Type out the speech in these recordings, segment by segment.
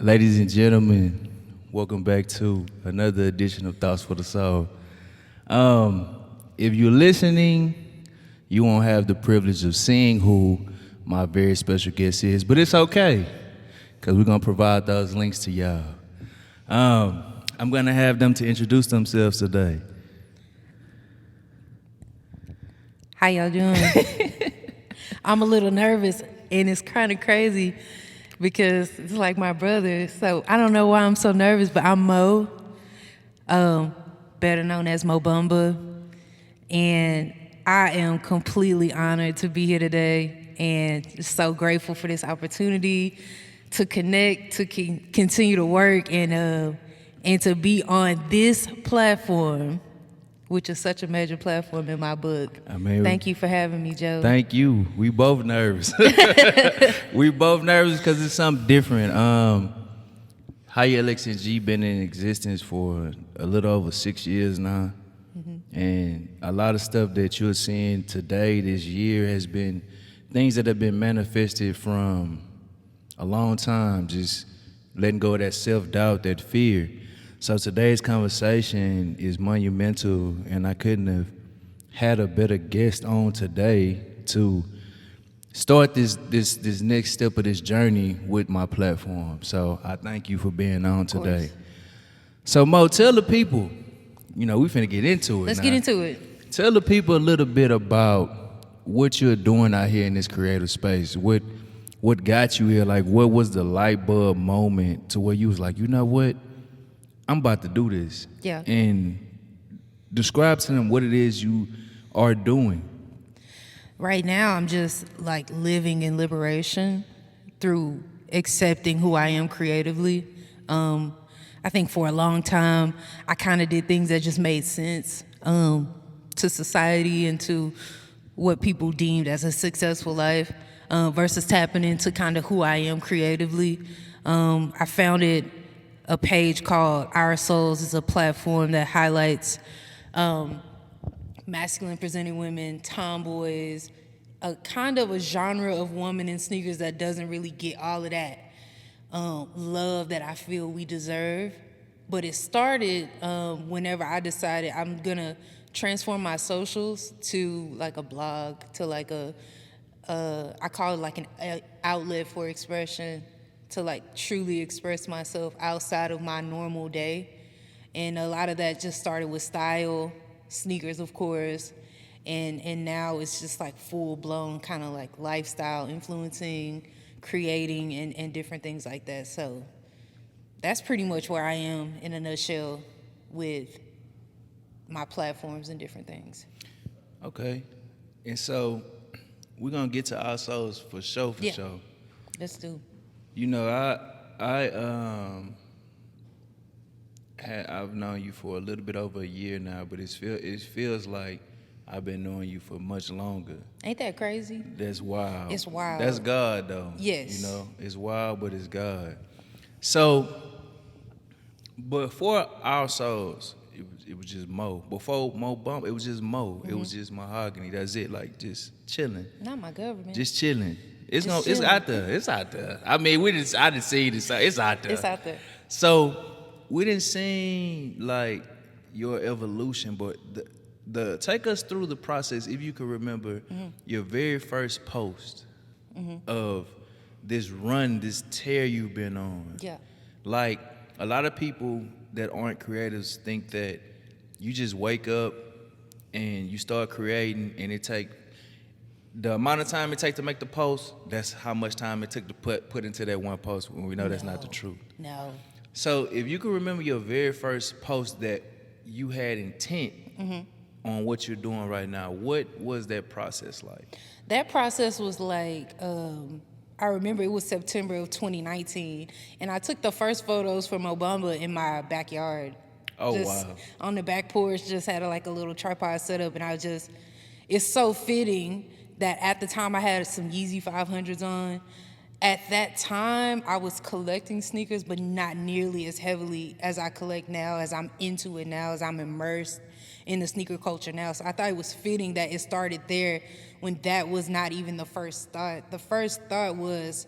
Ladies and gentlemen, welcome back to another edition of Thoughts for the Soul. If you're listening, you won't have the privilege of seeing who my very special guest is, but it's okay, because we're going to provide those links to y'all. I'm going to have them to introduce themselves today. How y'all doing? I'm a little nervous, and it's kind of crazy because it's like my brother. So I don't know why I'm so nervous, but I'm Mo, better known as Mo Bumba, and I am completely honored to be here today, and just so grateful for this opportunity to connect, to continue to work, and to be on this platform, which is such a major platform in my book. Thank you for having me, Joe. Thank you. We both nervous. We both nervous because it's something different. Higherlxng been in existence for a little over 6 years now. And a lot of stuff that you're seeing today, this year, has been things that have been manifested from a long time, just letting go of that self-doubt, that fear. So today's conversation is monumental, and I couldn't have had a better guest on today to start this next step of this journey with my platform. So I thank you for being on today. So Mo, tell the people, we finna get into it. Let's get into it. Tell the people a little bit about what you're doing out here in this creative space. What got you here? Like, what was the light bulb moment to where you was like, you know what? I'm about to do this. Yeah. And describe to them what it is you are doing. Right now, I'm just like living in liberation through accepting who I am creatively. I think for a long time, I kind of did things that just made sense to society and to what people deemed as a successful life versus tapping into kind of who I am creatively. I founded a page called Our Souls. Is a platform that highlights masculine presenting women, tomboys, a kind of a genre of woman in sneakers that doesn't really get all of that love that I feel we deserve. But it started whenever I decided I'm gonna transform my socials to like a blog, to like I call it like an outlet for expression, to like truly express myself outside of my normal day. And a lot of that just started with style, sneakers of course, and now it's just like full blown kind of like lifestyle influencing, creating and different things like that. So that's pretty much where I am in a nutshell with my platforms and different things. Okay. And so we're gonna get to our souls for sure. Let's do. I've known you for a little bit over a year now, but it feels like I've been knowing you for much longer. Ain't that crazy? That's wild. It's wild. That's God, though. Yes. It's wild, but it's God. So, before Our Souls, it was just Mo. Before Mo Bump, it was just Mo. Mm-hmm. It was just mahogany. That's it. Like just chilling. Not my government. Just chilling. It's chilling. out there. It's out there. I mean, I didn't see it. It's out there. It's out there. So we didn't see like your evolution, but the take us through the process, if you can remember your very first post of this run, this tear you've been on. Yeah. Like a lot of people that aren't creatives think that you just wake up and you start creating, and it take the amount of time it takes to make the post. That's how much time it took to put into that one post. When we know that's not the truth. No. So if you can remember your very first post that you had intent on what you're doing right now, what was that process like? That process was like, I remember it was September of 2019, and I took the first photos from Obama in my backyard. Oh, just wow. On the back porch, just had like a little tripod set up, and it's so fitting that at the time I had some Yeezy 500s on. At that time, I was collecting sneakers, but not nearly as heavily as I collect now, as I'm into it now, as I'm immersed in the sneaker culture now. So I thought it was fitting that it started there when that was not even the first thought. The first thought was,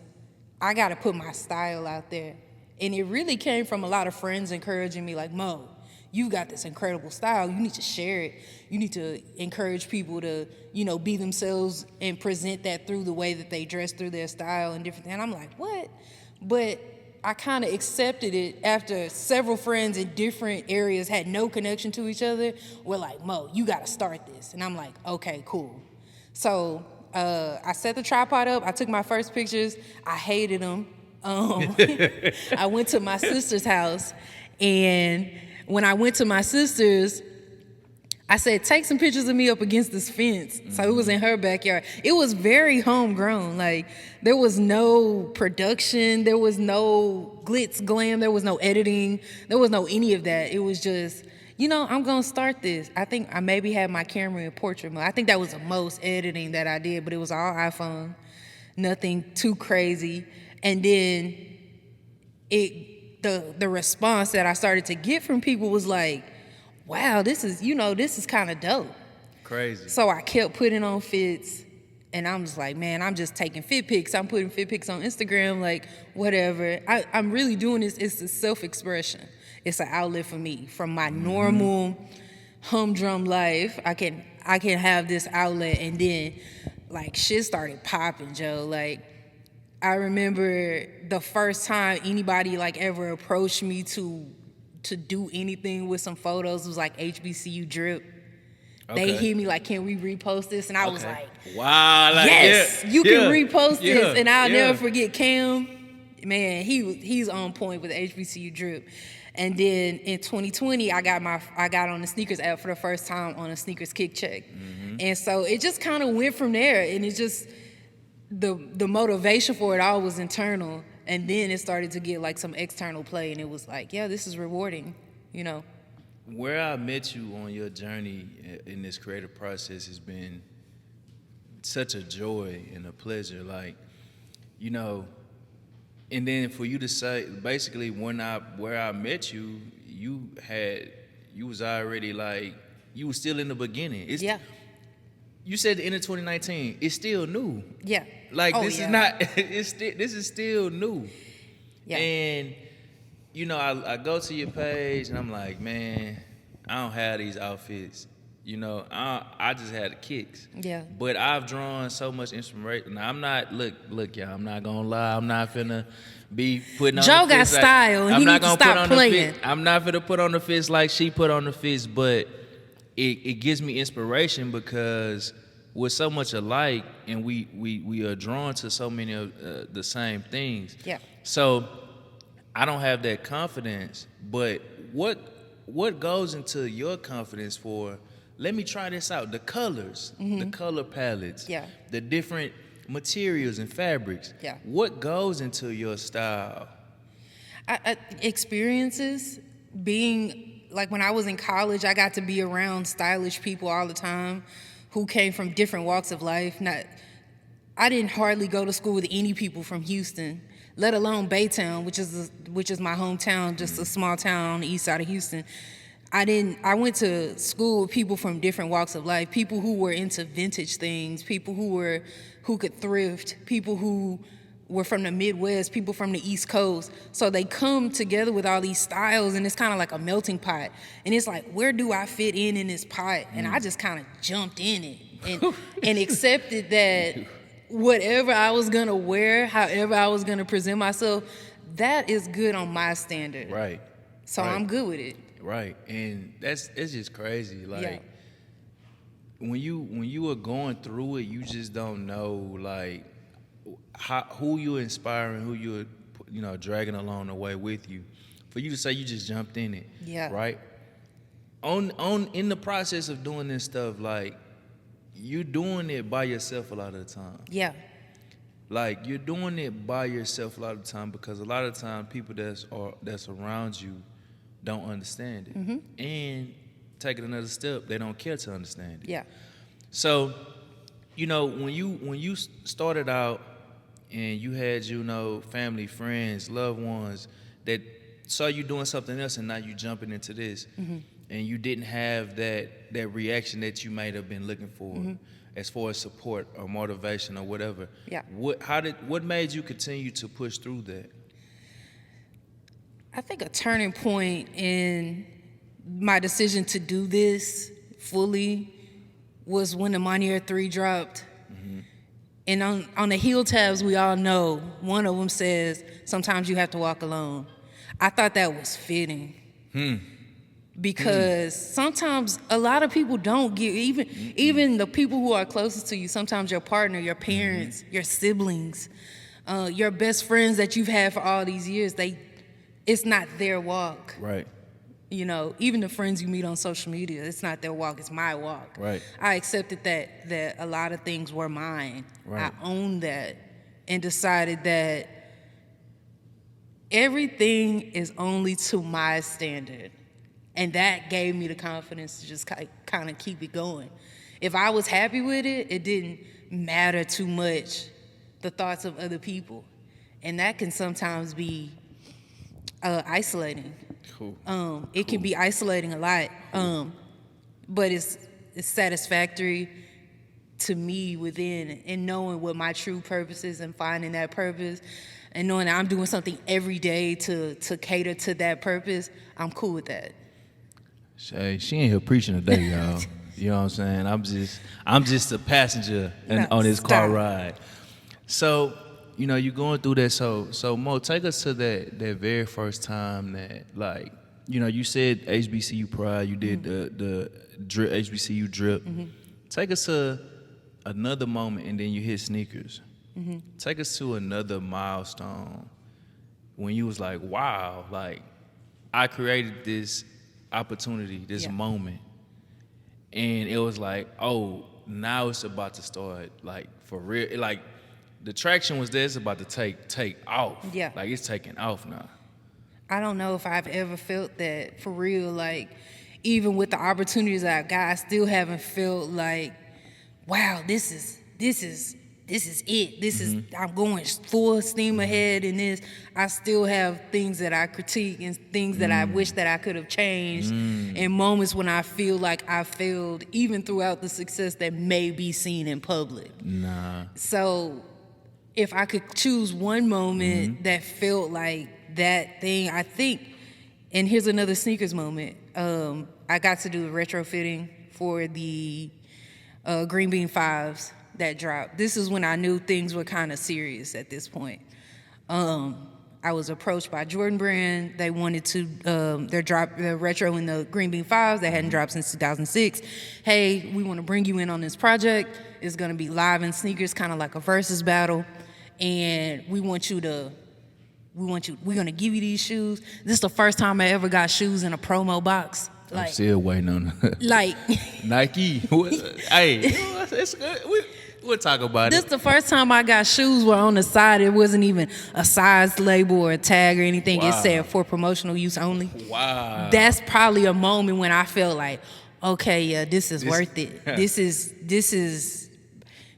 I got to put my style out there. And it really came from a lot of friends encouraging me like, Mo, you got this incredible style. You need to share it. You need to encourage people to, be themselves and present that through the way that they dress, through their style and different things. And I'm like, what? But I kind of accepted it after several friends in different areas had no connection to each other. Were like, Mo, you got to start this. And I'm like, okay, cool. So I set the tripod up. I took my first pictures. I hated them. I went to my sister's house, and when I went to my sister's, I said, take some pictures of me up against this fence. So it was in her backyard. It was very homegrown. Like, there was no production. There was no glitz, glam. There was no editing. There was no any of that. It was just, I'm going to start this. I think I maybe had my camera in portrait mode. I think that was the most editing that I did, but it was all iPhone. Nothing too crazy. And then the response that I started to get from people was like, wow, this is kind of dope. Crazy. So I kept putting on fits, and I'm just like, man, I'm just taking fit pics. I'm putting fit pics on Instagram, like, whatever. I'm really doing this. It's a self-expression. It's an outlet for me. From my normal humdrum life, I can have this outlet, and then, like, shit started popping, Joe. Like, I remember the first time anybody like ever approached me to do anything with some photos was like HBCU Drip. Okay. They hit me like, can we repost this? And I was like, wow, like, yes, you can repost this. And I'll never forget Cam. Man, he's on point with HBCU Drip. And then in 2020, I got on the sneakers app for the first time on a sneakers kick check. And so it just kind of went from there, and it just the motivation for it all was internal, and then it started to get like some external play, and it was like, yeah, this is rewarding, Where I met you on your journey in this creative process has been such a joy and a pleasure, like, and then for you to say, basically, where I met you, you was already like, you was still in the beginning. You said the end of 2019. It's still new. Yeah. Like, this is not. This is still new. Yeah. And I go to your page and I'm like, man, I don't have these outfits. I just had the kicks. Yeah. But I've drawn so much inspiration. Now, I'm not. Look, y'all. I'm not gonna lie. I'm not finna be putting on. Joe got style. He needs to stop playing. I'm not finna put on the fist like she put on the fist, but it gives me inspiration because we're so much alike, and we are drawn to so many of the same things. Yeah. So I don't have that confidence, but what goes into your confidence for, let me try this out, the colors, the color palettes, the different materials and fabrics. Yeah. What goes into your style? Experiences. Being, like, when I was in college, I got to be around stylish people all the time who came from different walks of life. I didn't hardly go to school with any people from Houston, let alone Baytown, which is my hometown, just a small town on the east side of Houston. I went to school with people from different walks of life, people who were into vintage things, people who could thrift, people who were from the Midwest, people from the East Coast. So they come together with all these styles, and it's kind of like a melting pot. And it's like, where do I fit in this pot? And I just kind of jumped in it and accepted that whatever I was going to wear, however I was going to present myself, that is good on my standard. Right. So I'm good with it. Right. And it's just crazy. Like, when you are going through it, you just don't know, like, who you're inspiring, who you're dragging along the way with you. For you to say you just jumped in it, right? In the process of doing this stuff, like, you're doing it by yourself a lot of the time. Yeah. Like, you're doing it by yourself a lot of the time because a lot of the time people that's around you don't understand it. And taking another step, they don't care to understand it. Yeah. So, when you started out, and you had, family, friends, loved ones that saw you doing something else, and now you jumping into this, and you didn't have that reaction that you might have been looking for, as far as support or motivation or whatever. Yeah. What made you continue to push through that? I think a turning point in my decision to do this fully was when the Monier 3 dropped. And on the heel tabs, we all know, one of them says, sometimes you have to walk alone. I thought that was fitting. Because sometimes a lot of people don't get, even the people who are closest to you, sometimes your partner, your parents, your siblings, your best friends that you've had for all these years, it's not their walk. Right. You know, even the friends you meet on social media, it's not their walk, it's my walk. Right. I accepted that a lot of things were mine. Right. I owned that and decided that everything is only to my standard. And that gave me the confidence to just kind of keep it going. If I was happy with it, it didn't matter too much, the thoughts of other people. And that can sometimes be isolating. Cool. It can be isolating a lot, but it's satisfactory to me within, and knowing what my true purpose is and finding that purpose, and knowing that I'm doing something every day to cater to that purpose. I'm cool with that. Shay, she ain't here preaching today, y'all. You know what I'm saying? I'm just a passenger on this car ride. So, you know, you're going through that. So Mo, take us to that very first time that, like, you know, you said HBCU Pride, you did the drip, HBCU drip. Take us to another moment, and then you hit sneakers. Take us to another milestone when you was like, wow, like, I created this opportunity, this moment, and it was like, oh, now it's about to start, like, for real. Like, the traction was there, it's about to take off. Yeah. Like, it's taking off now. I don't know if I've ever felt that for real. Like, even with the opportunities that I've got, I still haven't felt like, wow, this is it. This is, I'm going full steam ahead in this. I still have things that I critique and things that I wish that I could have changed, and moments when I feel like I failed, even throughout the success that may be seen in public. So if I could choose one moment that felt like that thing, I think, and here's another sneakers moment. I got to do the retrofitting for the Green Bean 5s that dropped. This is when I knew things were kind of serious at this point. I was approached by Jordan Brand. They wanted to, their retro in the Green Bean 5s that hadn't dropped since 2006. Hey, we want to bring you in on this project. It's going to be live in sneakers, kind of like a versus battle. And we're going to give you these shoes. This is the first time I ever got shoes in a promo box. I'm still waiting on like Nike. Hey, it's good. We'll talk about this. This the first time I got shoes where on the side it wasn't even a size label or a tag or anything. Wow. It said for promotional use only. Wow. That's probably a moment when I felt like, okay, yeah, this is worth it. This is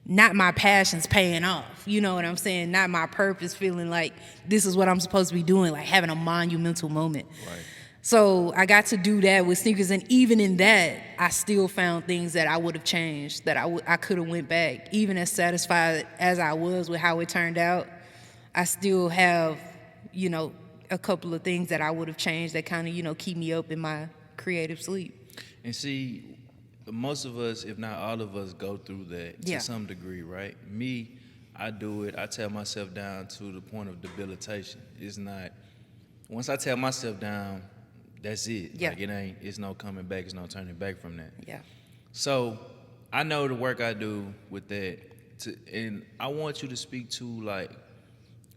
not my passions paying off. You know what I'm saying? Not my purpose, feeling like this is what I'm supposed to be doing, like having a monumental moment. Right. So I got to do that with sneakers, and even in that, I still found things that I would have changed, that I could have went back. Even as satisfied as I was with how it turned out, I still have, you know, a couple of things that I would have changed that kind of, you know, keep me up in my creative sleep. And see, most of us, if not all of us, go through that to some degree, right? Me, I do it. I tear myself down to the point of debilitation. It's not, once I tear myself down, that's it. Yeah. Like, it's no coming back, it's no turning back from that. Yeah. So I know the work I do with that, and I want you to speak to, like,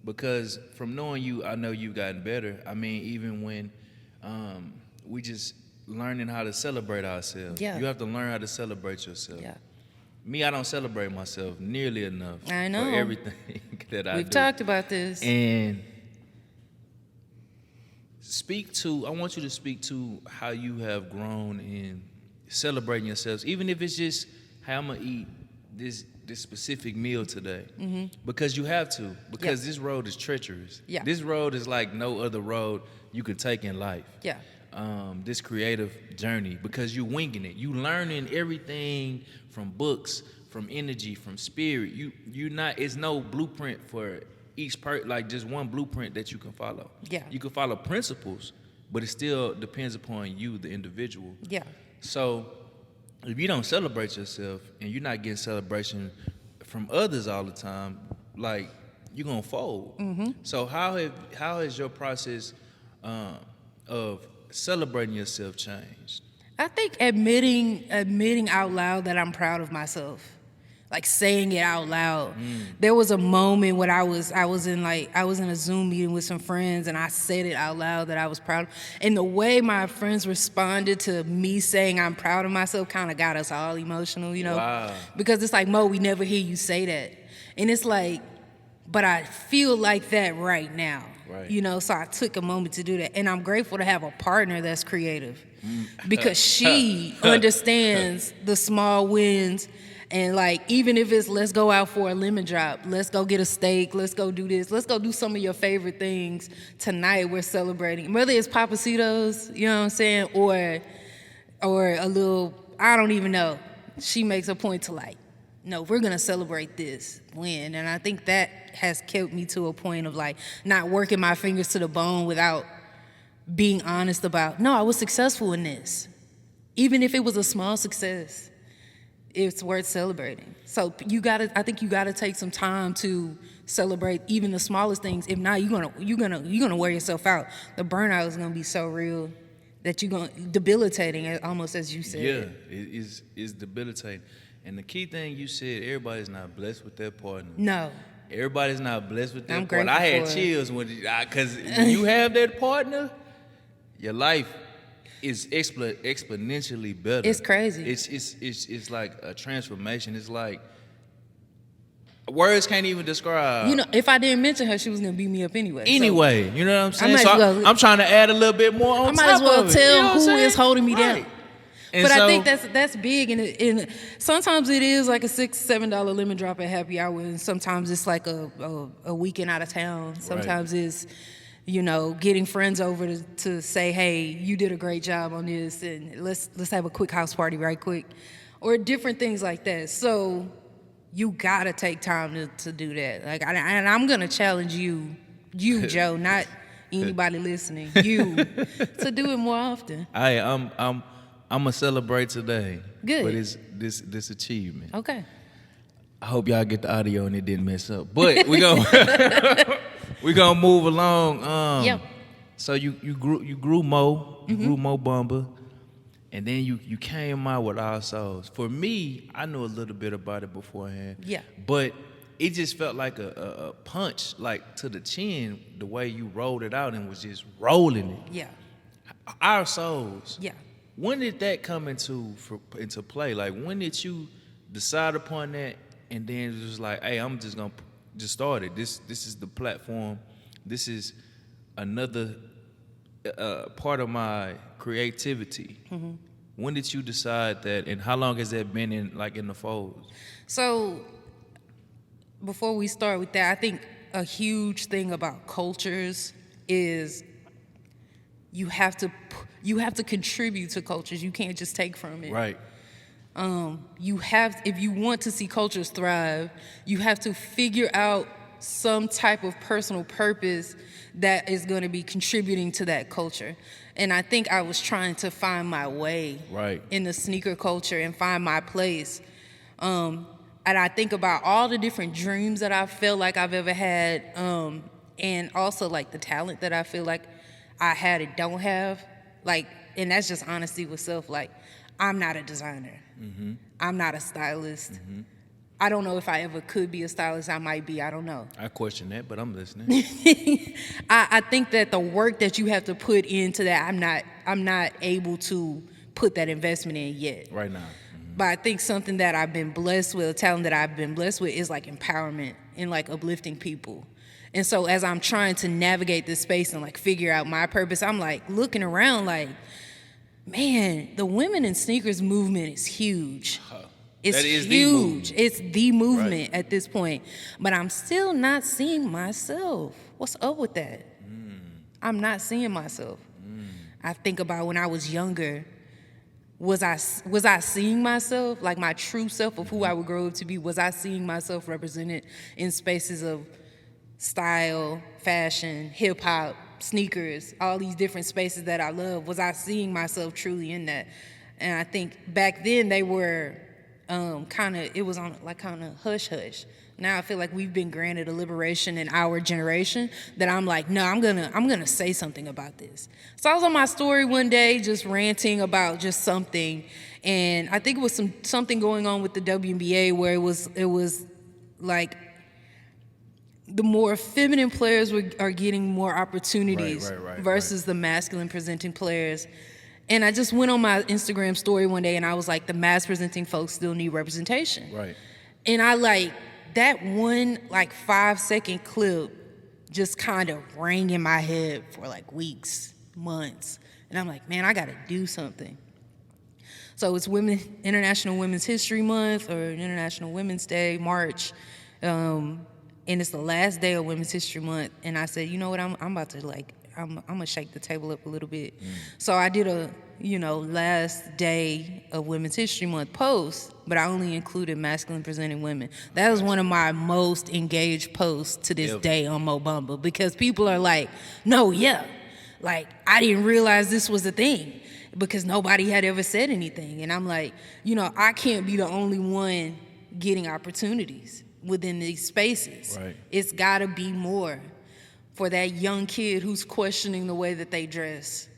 because from knowing you, I know you've gotten better. I mean, even when we just learning how to celebrate ourselves. Yeah. You have to learn how to celebrate yourself. Yeah. Me, I don't celebrate myself nearly enough I know. for everything that I do. We've talked about this. And I want you to speak to how you have grown in celebrating yourselves, even if it's just, hey, I'm going to eat this specific meal today. Because you have to, because this road is treacherous. Yeah. This road is like no other road you can take in life. Yeah. This creative journey, because you're winging it. You learning everything from books, from energy, from spirit. You're not, it's no blueprint for like just one blueprint that you can follow. Yeah. You can follow principles, but it still depends upon you, the individual. Yeah. So if you don't celebrate yourself and you're not getting celebration from others all the time, like you're gonna fold. So how has your process of celebrating yourself changed? I think admitting out loud that I'm proud of myself, like saying it out loud. There was a moment when I was in a Zoom meeting with some friends, and I said it out loud that I was proud. And the way my friends responded to me saying I'm proud of myself kind of got us all emotional, you know, Wow. because it's like, Mo, we never hear you say that, and it's like, but I feel like that right now. Right. You know, so I took a moment to do that. And I'm grateful to have a partner that's creative because she understands the small wins. And like, even if it's let's go out for a lemon drop, let's go get a steak, let's go do this, let's go do some of your favorite things tonight, we're celebrating. Whether it's Papacitos, you know what I'm saying, or a little, I don't even know. She makes a point to like, no, we're gonna celebrate this win. And I think that has kept me to a point of like not working my fingers to the bone without being honest about, no, I was successful in this. Even if it was a small success, it's worth celebrating. So I think you gotta take some time to celebrate even the smallest things. If not, you're gonna wear yourself out. The burnout is gonna be so real that you're gonna debilitating, almost as you said. Yeah, it's debilitating. And the key thing you said, everybody's not blessed with their partner. No. Everybody's not blessed with their I'm partner. I had grateful for it. chills because when you have that partner, your life is exponentially better. It's crazy. It's like a transformation. It's like words can't even describe. You know, if I didn't mention her, she was gonna beat me up anyway. Anyway, you know what I'm saying? might So as well- I'm trying to add a little bit more on I might top as well of it. tell You know what I'm who saying? is holding me down. Right. And But so, I think that's big, and sometimes it is like a $6-7 lemon drop at happy hour, and sometimes it's like a weekend out of town. Sometimes it's, you know, getting friends over to say, hey, you did a great job on this, and let's have a quick house party right quick, or different things like that. So you gotta take time to do that. Like, and I'm gonna challenge you, Joe, not anybody listening, you, to do it more often. I'm gonna celebrate today. Good. But it's this achievement. Okay. I hope y'all get the audio and it didn't mess up. But we gonna move along. Yep. So you grew Mo, you grew Mo Bamba, and then you came out with Our Souls. For me, I knew a little bit about it beforehand. Yeah. But it just felt like a punch, like to the chin, the way you rolled it out and was just rolling it. Yeah. Our Souls. Yeah. When did that come into play? Like, when did you decide upon that, and then it was like, hey, I'm just gonna just start it. This is the platform. This is another part of my creativity. Mm-hmm. When did you decide that, and how long has that been in the fold? So, before we start with that, I think a huge thing about cultures is you have to contribute to cultures. You can't just take from it. Right. If you want to see cultures thrive, you have to figure out some type of personal purpose that is going to be contributing to that culture. And I think I was trying to find my way in the sneaker culture and find my place. And I think about all the different dreams that I feel like I've ever had, and also like the talent that I feel like I had and don't have. Like, and that's just honesty with self. Like, I'm not a designer. Mm-hmm. I'm not a stylist. Mm-hmm. I don't know if I ever could be a stylist. I might be. I don't know. I question that, but I'm listening. I think that the work that you have to put into that, I'm not able to put that investment in yet. Right now. Mm-hmm. But I think something that I've been blessed with, a talent that I've been blessed with, is like empowerment and like uplifting people. And so as I'm trying to navigate this space and like figure out my purpose, I'm like looking around like, man, the women in sneakers movement is huge. It's huge. It's the movement at this point. But I'm still not seeing myself. What's up with that? I'm not seeing myself. I think about when I was younger, was I seeing myself, like my true self of who I would grow up to be? Was I seeing myself represented in spaces of style, fashion, hip hop, sneakers, all these different spaces that I love, was I seeing myself truly in that? And I think back then they were it was on like kind of hush hush. Now I feel like we've been granted a liberation in our generation that I'm like, no, I'm gonna say something about this. So I was on my story one day just ranting about just something, and I think it was something going on with the WNBA where it was like the more feminine players are getting more opportunities versus the masculine presenting players. And I just went on my Instagram story one day and I was like, the mass presenting folks still need representation. Right. And I like that one like 5-second clip just kind of rang in my head for like weeks, months. And I'm like, man, I gotta do something. So it's International Women's History Month or International Women's Day, March. And it's the last day of Women's History Month. And I said, you know what, I'm about to like, I'm gonna shake the table up a little bit. So I did a, last day of Women's History Month post, but I only included masculine presenting women. That was one of my most engaged posts to this day on Mo Bamba, because people are like, no, yeah, like I didn't realize this was a thing because nobody had ever said anything. And I'm like, I can't be the only one getting opportunities within these spaces. Right. It's gotta be more. For that young kid who's questioning the way that they dress,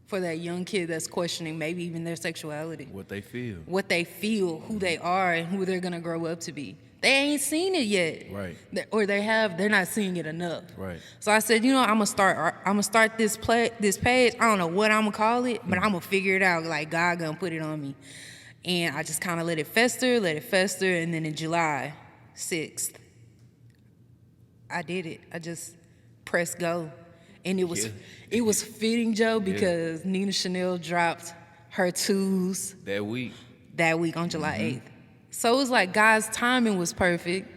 for that young kid that's questioning maybe even their sexuality, What they feel, who they are, and who they're gonna grow up to be. They ain't seen it yet, right? Or they're not seeing it enough, right? So I said, I'm gonna start this page. I don't know what I'm gonna call it, but I'm gonna figure it out. Like God gonna put it on me, and I just kind of let it fester, and then in July 6th, I did it. I just press go, and it was fitting, Joe, because Nina Chanel dropped her twos that week on July 8th. So it was like God's timing was perfect.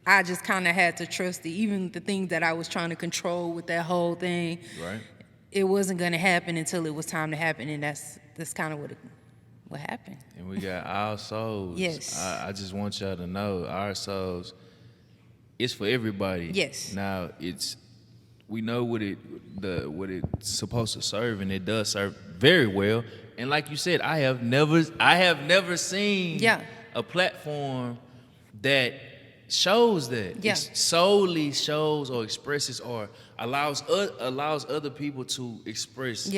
I just kind of had to trust it. Even the things that I was trying to control with that whole thing, right? It wasn't going to happen until it was time to happen, and that's kind of what happened. And we got our souls. Yes. I just want y'all to know our souls. It's for everybody. Yes. Now we know what it's supposed to serve, and it does serve very well. And like you said, I have never seen a platform that shows that. Yeah. It solely shows or expresses or allows other people to express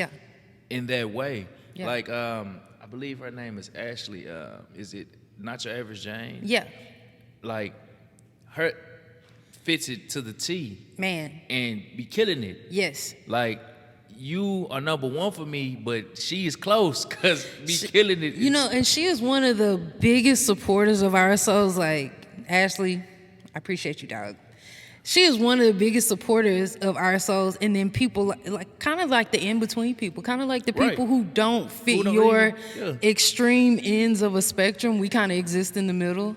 in that way. Yeah. Like I believe her name is Ashley. Is it Not Your Average Jane? Yeah. Like her fits it to the T, man, and be killing it. Yes. Like you are number one for me, but she is close because killing it. And she is one of the biggest supporters of our souls. Like Ashley, I appreciate you, dog. She is one of the biggest supporters of our souls, and then people like kind of like the in between people, kind of like the people who don't fit your extreme ends of a spectrum. We kind of exist in the middle,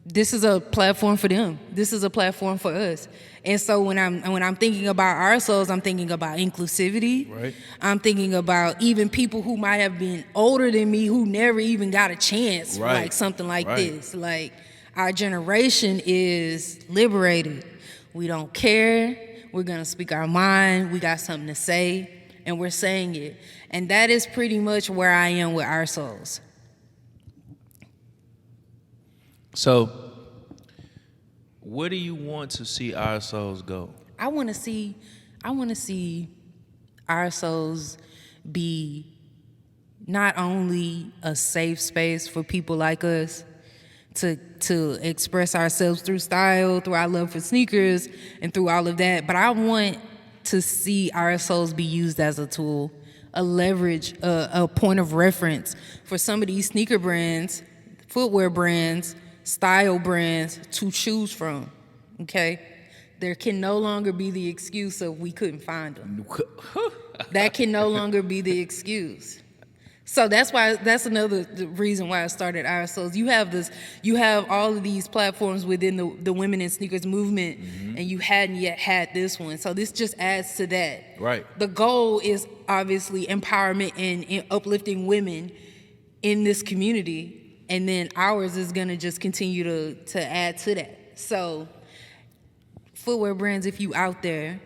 This is a platform for them. This is a platform for us. And so when I'm thinking about our souls, I'm thinking about inclusivity. Right. I'm thinking about even people who might have been older than me who never even got a chance for like something like this. Like our generation is liberated. We don't care. We're gonna speak our mind. We got something to say, and we're saying it. And that is pretty much where I am with our souls. So, where do you want to see our souls go? I want to see our souls be not only a safe space for people like us to express ourselves through style, through our love for sneakers, and through all of that, but I want to see our souls be used as a tool, a leverage, a point of reference for some of these sneaker brands, footwear brands, style brands to choose from, okay? There can no longer be the excuse of we couldn't find them. That can no longer be the excuse. So that's another reason why I started Our Souls. You have all of these platforms within the women in sneakers movement, and you hadn't yet had this one. So this just adds to that. Right. The goal is obviously empowerment and uplifting women in this community. And then ours is going to just continue to add to that. So footwear brands, if you out there,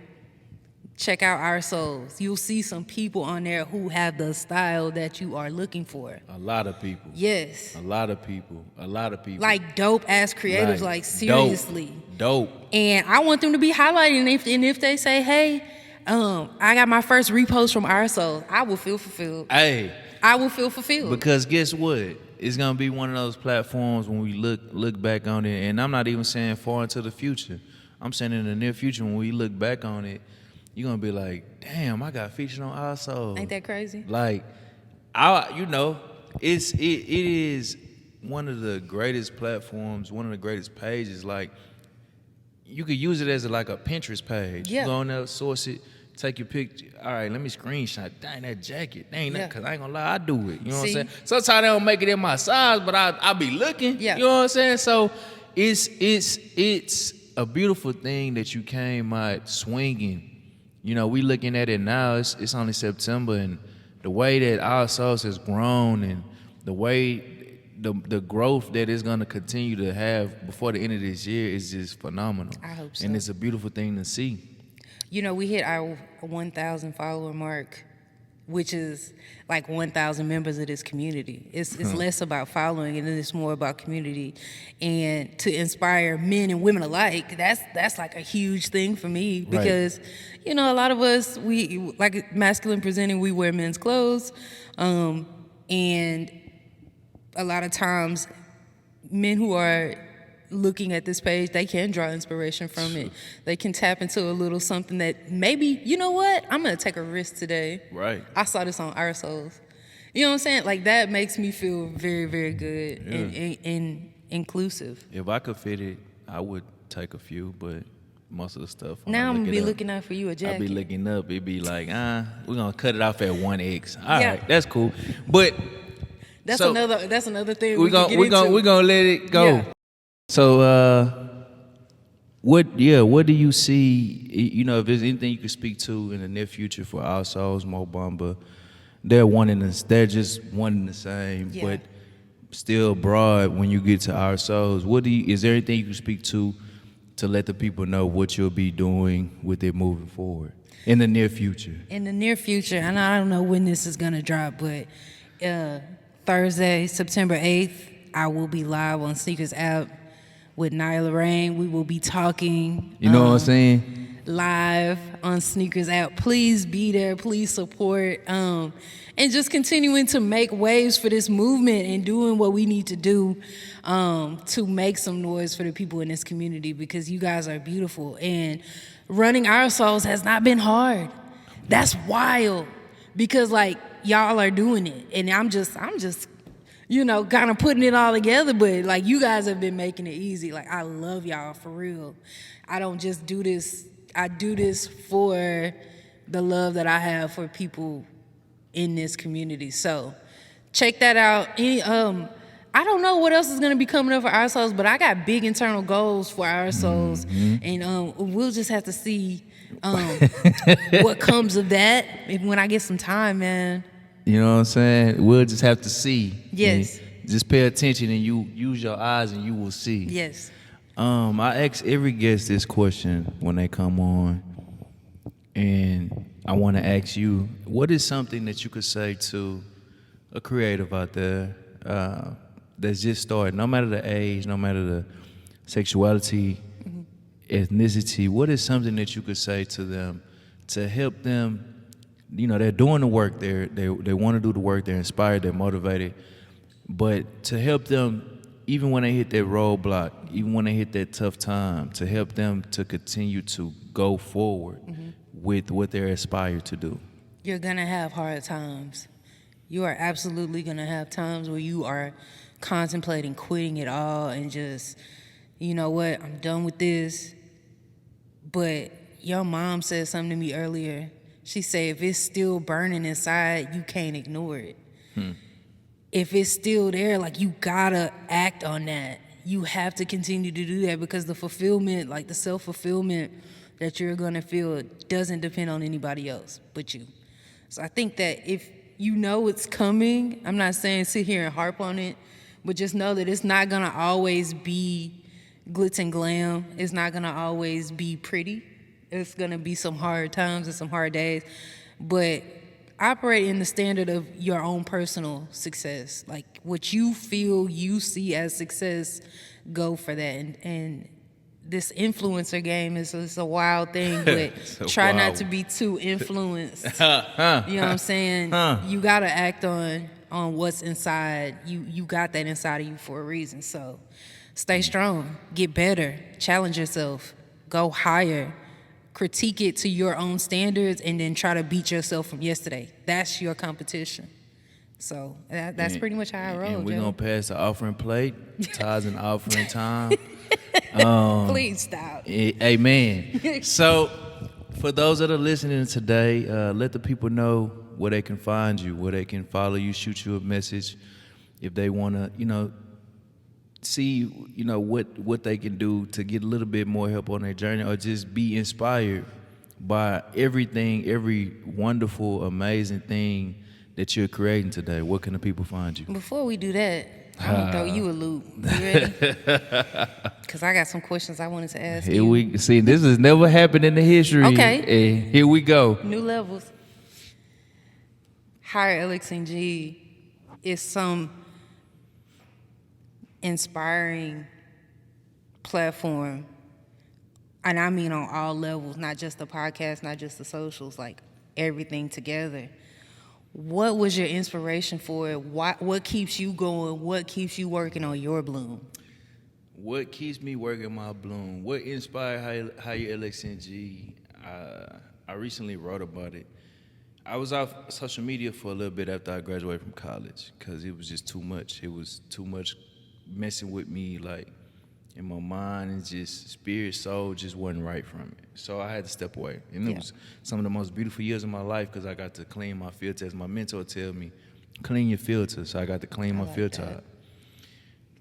check out Our Souls. You'll see some people on there who have the style that you are looking for. A lot of people. Yes. A lot of people. Like dope ass creatives, like seriously. Dope. And I want them to be highlighted. And if they say, hey, I got my first repost from Our Souls, I will feel fulfilled. Hey. I will feel fulfilled. Because guess what? It's gonna be one of those platforms when we look back on it, and I'm not even saying far into the future. I'm saying in the near future when we look back on it, you're gonna be like, damn, I got featured on Our Souls. Ain't that crazy? Like, it is one of the greatest platforms, one of the greatest pages. Like, you could use it as like a Pinterest page. Yeah. You go on there, source it, take your picture. All right, let me screenshot. Dang, that jacket. Dang, that, cause I ain't gonna lie, I do it. You know what I'm saying? Sometimes they don't make it in my size, but I be looking. Yeah. You know what I'm saying? So it's a beautiful thing that you came out swinging. You know, we looking at it now, it's only September, and the way that Our Souls has grown and the way the growth that it's gonna continue to have before the end of this year is just phenomenal. I hope so. And it's a beautiful thing to see. You know, we hit our 1,000 follower mark, which is like 1,000 members of this community. It's less about following and it's more about community. And to inspire men and women alike, that's like a huge thing for me because, you know, a lot of us, we like masculine presenting, we wear men's clothes. And a lot of times men who are looking at this page, they can draw inspiration from it. They can tap into a little something that maybe, you know what, I'm gonna take a risk today. Right. I saw this on Our Souls. You know what I'm saying? Like that makes me feel very, very good and inclusive. If I could fit it, I would take a few, but most of the stuff. Now I'm gonna be looking out for you a jacket. I'll be looking up. It'd be like, we're gonna cut it off at 1X. All right, that's cool. But that's another thing we're gonna let it go. Yeah. So, what do you see? You know, if there's anything you could speak to in the near future for Our Souls, Mo Bamba, they're just one and the same, but still broad. When you get to Our Souls, is there anything you can speak to let the people know what you'll be doing with it moving forward in the near future? In the near future, and I don't know when this is gonna drop, but Thursday, September 8th, I will be live on Sneakers app with higherlxng. We will be talking. You know what I'm saying? Live on Sneakers app. Please be there. Please support. And just continuing to make waves for this movement and doing what we need to do to make some noise for the people in this community because you guys are beautiful. And running Our Souls has not been hard. That's wild because like y'all are doing it. And I'm just you know, kind of putting it all together, but like you guys have been making it easy. Like I love y'all for real. I don't just do this. I do this for the love that I have for people in this community. So check that out. I don't know what else is gonna be coming up for Our Souls, but I got big internal goals for Our Souls, and we'll just have to see what comes of that when I get some time, man. You know what I'm saying? We'll just have to see. Yes. Just pay attention and you use your eyes and you will see. Yes. I ask every guest this question when they come on, and I want to ask you, what is something that you could say to a creative out there that's just starting, no matter the age, no matter the sexuality, ethnicity, what is something that you could say to them to help them? You know, they're doing the work, they want to do the work, they're inspired, they're motivated, but to help them, even when they hit that roadblock, even when they hit that tough time, to help them to continue to go forward with what they're aspired to do. You're gonna have hard times. You are absolutely gonna have times where you are contemplating quitting it all and just, you know what, I'm done with this. But your mom said something to me earlier. She said, if it's still burning inside, you can't ignore it. If it's still there, like you gotta act on that. You have to continue to do that because the fulfillment, like the self-fulfillment that you're gonna feel doesn't depend on anybody else but you. So I think that if you know it's coming, I'm not saying sit here and harp on it, but just know that it's not gonna always be glitz and glam. It's not gonna always be pretty. It's gonna be some hard times and some hard days, but operate in the standard of your own personal success. Like what you feel you see as success, go for that. And this influencer game is a wild thing, but try not to be too influenced. You know what I'm saying? You gotta act on what's inside. You got that inside of you for a reason. So stay strong, get better, challenge yourself, go higher, critique it to your own standards, and then try to beat yourself from yesterday. That's your competition. So that's pretty much how I roll. And we're going to pass the offering plate. Tithes and offering time. Please stop. Amen. So for those that are listening today, let the people know where they can find you, where they can follow you, shoot you a message. If they want to, see, what they can do to get a little bit more help on their journey, or just be inspired by every wonderful, amazing thing that you're creating today. Where can the people find you? Before we do that, I'm gonna throw you a loop. You ready? Because I got some questions I wanted to ask you. We see. This has never happened in the history. Okay. And here we go. New levels. higherlxng is some inspiring platform, and I mean on all levels, not just the podcast, not just the socials, like everything together. What was your inspiration for it? What keeps you going? What keeps you working on your bloom? What keeps me working my bloom? What inspired higherlxng? I recently wrote about it. I was off social media for a little bit after I graduated from college because it was just too much. It was too much messing with me, like in my mind, and just spirit, soul just wasn't right from it. So I had to step away. And it was some of the most beautiful years of my life because I got to clean my filter. As my mentor tell me, clean your filter. So I got to clean my filter out.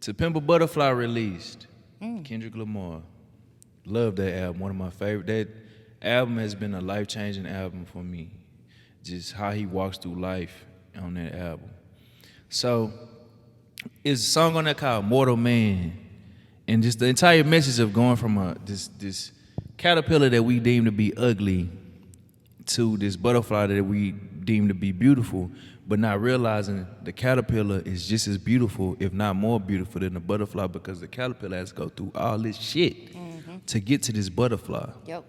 To Pimp a Butterfly released, Kendrick Lamar. Love that album, one of my favorite. That album has been a life-changing album for me. Just how he walks through life on that album. So it's a song on there called Mortal Man. And just the entire message of going from this caterpillar that we deem to be ugly to this butterfly that we deem to be beautiful, but not realizing the caterpillar is just as beautiful, if not more beautiful than the butterfly, because the caterpillar has to go through all this shit to get to this butterfly. Yep.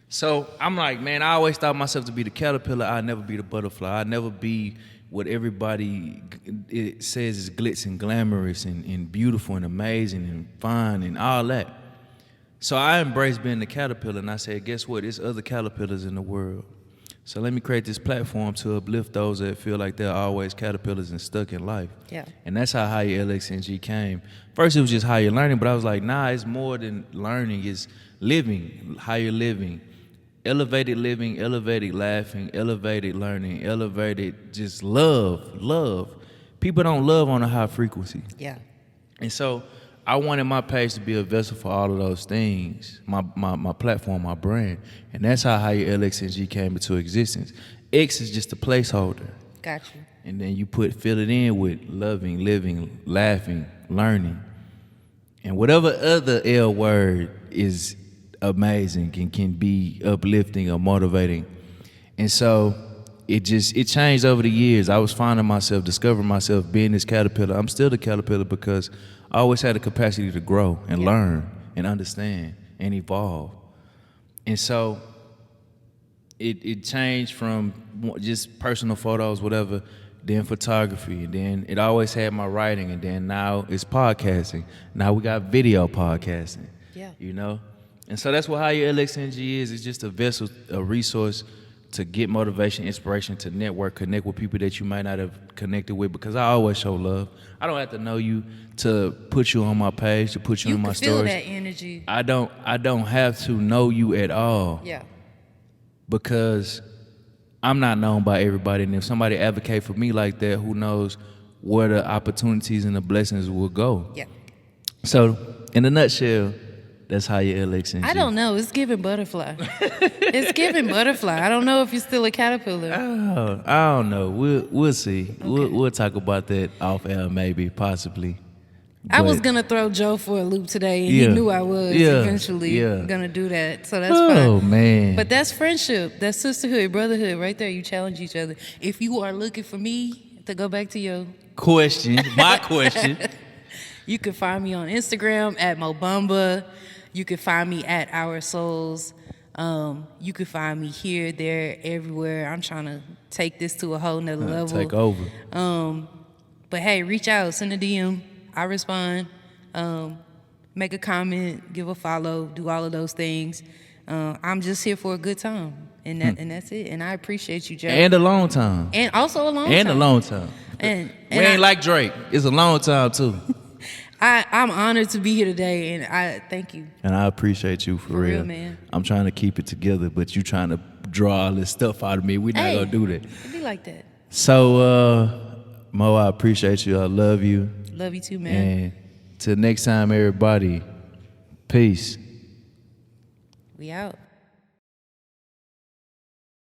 So I'm like, man, I always thought myself to be the caterpillar. I'd never be the butterfly. I'd never be what everybody it says is glitz and glamorous and beautiful and amazing and fine and all that. So I embraced being the caterpillar, and I said, guess what? There's other caterpillars in the world. So let me create this platform to uplift those that feel like they're always caterpillars and stuck in life. Yeah. And that's how higherlxng came. First, it was just higher learning, but I was like, nah, it's more than learning. It's living, higher living. Elevated living, elevated laughing, elevated learning, elevated just love. People don't love on a high frequency. Yeah. And so I wanted my page to be a vessel for all of those things, my platform, my brand. And that's how higherlxng came into existence. X is just a placeholder. Got you. And then you fill it in with loving, living, laughing, learning. And whatever other L word is amazing and can be uplifting or motivating. And so it changed over the years. I was finding myself, discovering myself being this caterpillar. I'm still the caterpillar because I always had the capacity to grow and learn and understand and evolve. And so it changed from just personal photos, whatever, then photography, and then it always had my writing, and then now it's podcasting. Now we got video podcasting. Yeah. And so that's what higherlxng is. It's just a vessel, a resource to get motivation, inspiration, to network, connect with people that you might not have connected with, because I always show love. I don't have to know you to put you on my page, to put you in my stories. You can feel that energy. I don't have to know you at all. Yeah. Because I'm not known by everybody, and if somebody advocate for me like that, who knows where the opportunities and the blessings will go. Yeah. So, in a nutshell, that's higherlxng. I don't know. It's giving butterfly. It's giving butterfly. I don't know if you're still a caterpillar. Oh, I don't know. We'll see. Okay. We'll talk about that off air, maybe, possibly. I was But- gonna throw Joe for a loop today, and Yeah. he knew I was Yeah. eventually Yeah. gonna do that. So that's Oh fine. man. But that's friendship, that's sisterhood, brotherhood, right there. You challenge each other. If you are looking for me, to go back to your my question. you can find me on Instagram at Mobamba. You can find me at Our Souls. You can find me here, there, everywhere. I'm trying to take this to a whole nother level. Take over. But hey, reach out, send a DM. I respond. Make a comment, give a follow, do all of those things. I'm just here for a good time, and that's it. And I appreciate you, Joe. And a long time. And also a long And time. a long time. And We ain't like Drake. It's a long time too. I'm honored to be here today, and I thank you. And I appreciate you for real. man. I'm trying to keep it together, but you trying to draw all this stuff out of me. We're not Hey, gonna do that. It be like that. So, Mo, I appreciate you. I love you. Love you too, man. And till next time, everybody, peace. We out.